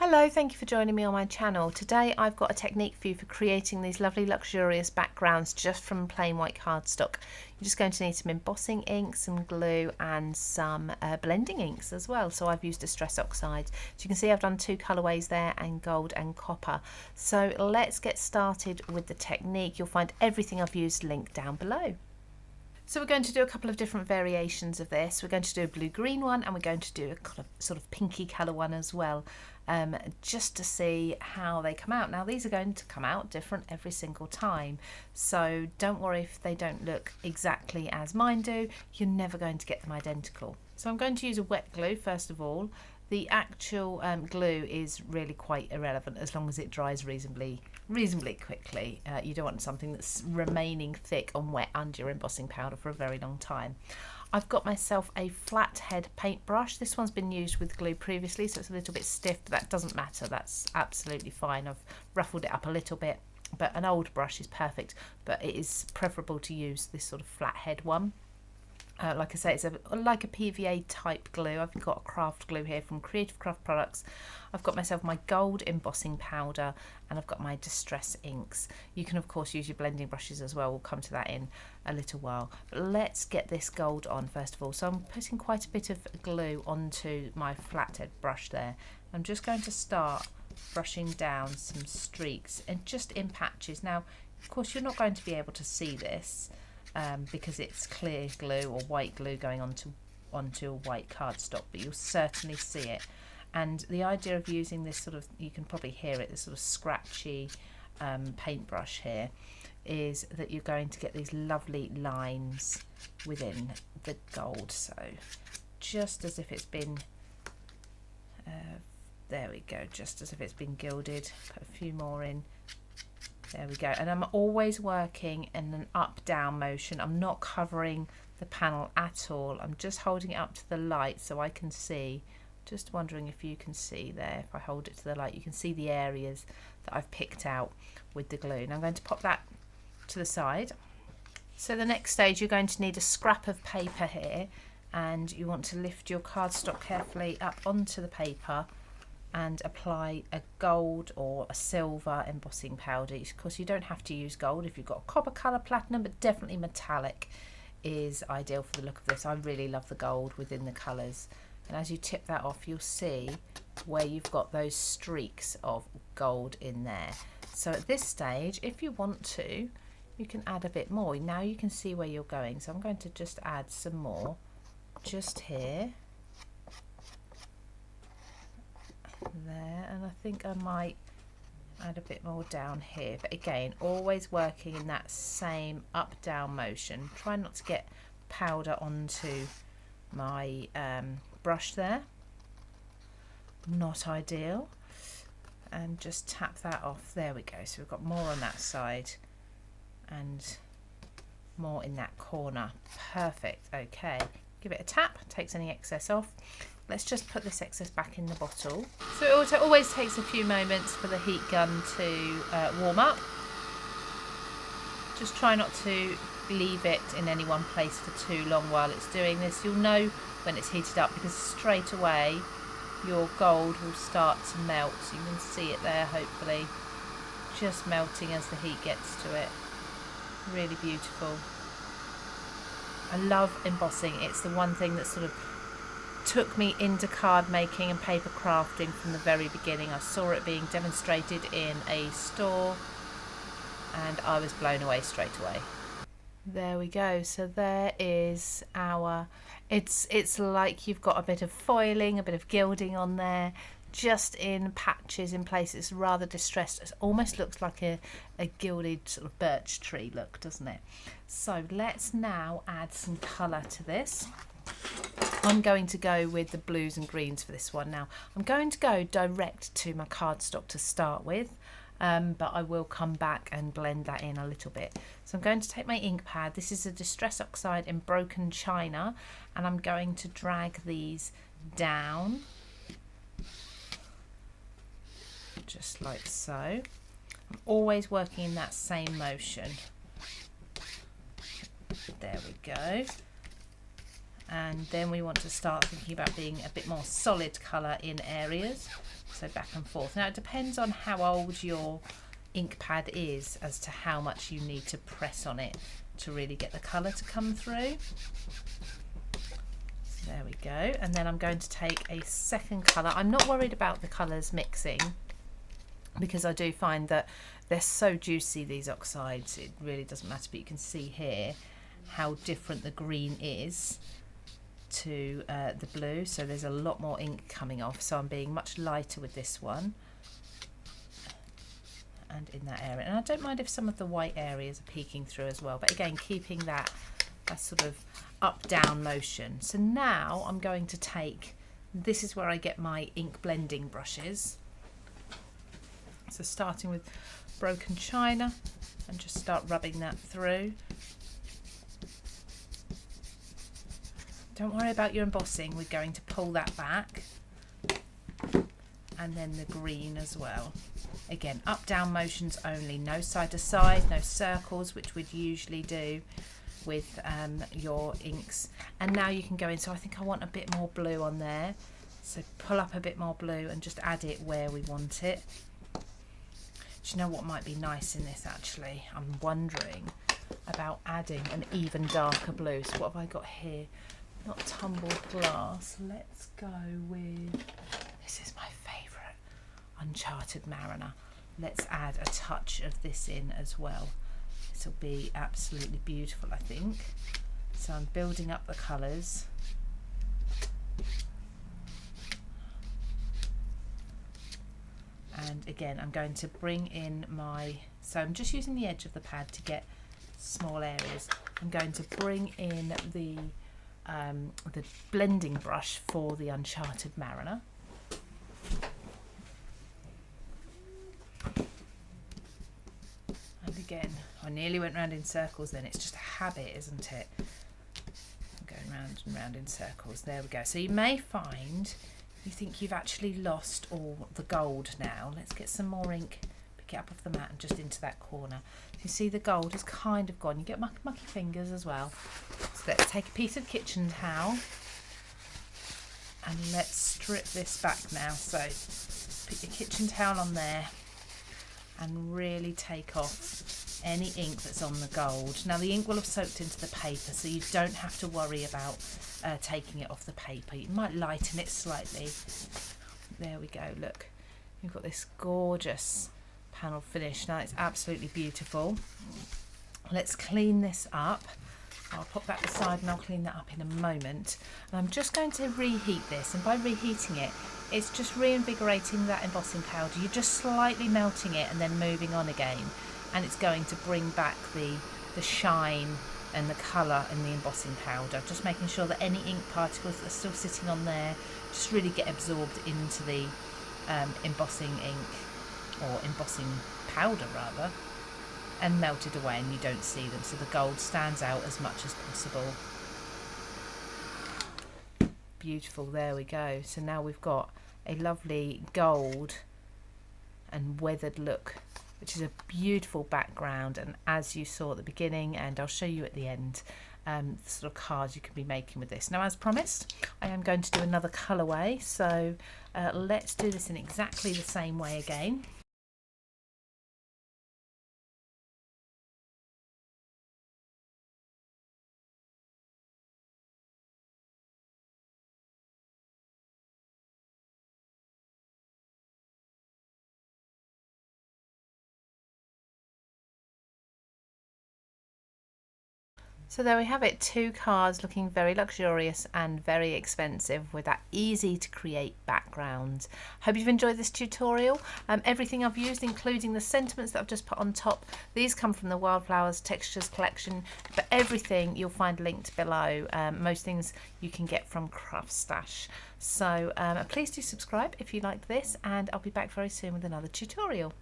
Hello, thank you for joining me on my channel. Today I've got a technique for you for creating these lovely luxurious backgrounds just from plain white cardstock. You're just going to need some embossing ink, some glue and some blending inks as well. So I've used Distress Oxides. So you can see I've done two colourways there, and gold and copper. So let's get started with the technique. You'll find everything I've used linked down below. So we're going to do a couple of different variations of this. We're going to do a blue-green one, and we're going to do a sort of pinky colour one as well, just to see how they come out. Now these are going to come out different every single time, so don't worry if they don't look exactly as mine do. You're never going to get them identical. So I'm going to use a wet glue first of all. The actual glue is really quite irrelevant as long as it dries reasonably quickly. You don't want something that's remaining thick and wet under your embossing powder for a very long time. I've got myself a flathead paintbrush. This one's been used with glue previously, so it's a little bit stiff, but that doesn't matter. That's absolutely fine. I've ruffled it up a little bit, but an old brush is perfect, but it is preferable to use this sort of flathead one. Like I say, it's like a PVA type glue. I've got a craft glue here from Creative Craft Products. I've got myself my gold embossing powder, and I've got my Distress inks. You can of course use your blending brushes as well. We'll come to that in a little while. But let's get this gold on first of all. So I'm putting quite a bit of glue onto my flathead brush there. I'm just going to start brushing down some streaks and just in patches. Now of course you're not going to be able to see this because it's clear glue or white glue going onto a white cardstock, but you'll certainly see it. And the idea of using this sort of, you can probably hear it, this sort of scratchy paintbrush here, is that you're going to get these lovely lines within the gold. So just as if it's been there we go, just as if it's been gilded. Put a few more in. There we go. And I'm always working in an up-down motion. I'm not covering the panel at all. I'm just holding it up to the light so I can see. Just wondering if you can see there. If I hold it to the light, you can see the areas that I've picked out with the glue. Now I'm going to pop that to the side. So the next stage, you're going to need a scrap of paper here, and you want to lift your cardstock carefully up onto the paper and apply a gold or a silver embossing powder. Of course you don't have to use gold if you've got a copper colour, platinum, but definitely metallic is ideal for the look of this. I really love the gold within the colours, and as you tip that off you'll see where you've got those streaks of gold in there. So at this stage, if you want to, you can add a bit more. Now you can see where you're going, so I'm going to just add some more just here, there, and I think I might add a bit more down here, but again always working in that same up down motion. Try not to get powder onto my brush there, not ideal, and just tap that off. There we go. So we've got more on that side and more in that corner. Perfect. Okay, give it a tap, takes any excess off. Let's just put this excess back in the bottle. So it always takes a few moments for the heat gun to warm up. Just try not to leave it in any one place for too long while it's doing this. You'll know when it's heated up because straight away your gold will start to melt. You can see it there, hopefully, just melting as the heat gets to it. Really beautiful. I love embossing. It's the one thing that sort of took me into card making and paper crafting from the very beginning. I saw it being demonstrated in a store and I was blown away straight away. There we go. So there is our, it's like you've got a bit of foiling, a bit of gilding on there, just in patches in places, rather distressed. It almost looks like a gilded sort of birch tree look, doesn't it? So let's now add some colour to this. I'm going to go with the blues and greens for this one. Now I'm going to go direct to my cardstock to start with, but I will come back and blend that in a little bit. So I'm going to take my ink pad. This is a Distress Oxide in broken china, and I'm going to drag these down just like so. I'm always working in that same motion. There we go. And then we want to start thinking about being a bit more solid colour in areas. So back and forth. Now it depends on how old your ink pad is as to how much you need to press on it to really get the colour to come through. There we go. And then I'm going to take a second colour. I'm not worried about the colours mixing because I do find that they're so juicy, these oxides, it really doesn't matter, but you can see here how different the green is to the blue, so there's a lot more ink coming off, so I'm being much lighter with this one and in that area. And I don't mind if some of the white areas are peeking through as well, but again keeping that sort of up down motion. So now I'm going to take, this is where I get my ink blending brushes, so starting with broken china and just start rubbing that through. Don't worry about your embossing, we're going to pull that back. And then the green as well. Again, up down motions only, no side to side, no circles, which we'd usually do with your inks. And now you can go in, so I think I want a bit more blue on there. So pull up a bit more blue and just add it where we want it. Do you know what might be nice in this actually? I'm wondering about adding an even darker blue. So what have I got here? Not tumbled glass. Let's go with, this is my favourite, Uncharted Mariner. Let's add a touch of this in as well. This will be absolutely beautiful, I think. So I'm building up the colours. And again, I'm going to bring in my, so I'm just using the edge of the pad to get small areas. I'm going to bring in the blending brush for the Uncharted Mariner. And again, I nearly went round in circles then, it's just a habit, isn't it? I'm going round and round in circles. There we go. So you may find you think you've actually lost all the gold now. Let's get some more ink, pick it up off the mat and just into that corner. You see the gold is kind of gone. You get mucky fingers as well. So let's take a piece of kitchen towel and let's strip this back now. So put your kitchen towel on there and really take off any ink that's on the gold. Now the ink will have soaked into the paper, so you don't have to worry about taking it off the paper. You might lighten it slightly. There we go, look. You've got this gorgeous panel finish. Now it's absolutely beautiful. Let's clean this up. I'll pop that aside and I'll clean that up in a moment. And I'm just going to reheat this, and by reheating it, it's just reinvigorating that embossing powder. You're just slightly melting it and then moving on again, and it's going to bring back the shine and the colour in the embossing powder, just making sure that any ink particles that are still sitting on there just really get absorbed into the embossing ink, or embossing powder rather, and melted away, and you don't see them, so the gold stands out as much as possible. Beautiful, there we go. So now we've got a lovely gold and weathered look, which is a beautiful background, and as you saw at the beginning, and I'll show you at the end, the sort of cards you can be making with this. Now, as promised, I am going to do another colourway, so let's do this in exactly the same way again. So there we have it, 2 cards looking very luxurious and very expensive with that easy to create background. Hope you've enjoyed this tutorial. Everything I've used, including the sentiments that I've just put on top, these come from the Wildflowers Textures collection, but everything you'll find linked below. Most things you can get from Craft Stash. So please do subscribe if you liked this, and I'll be back very soon with another tutorial.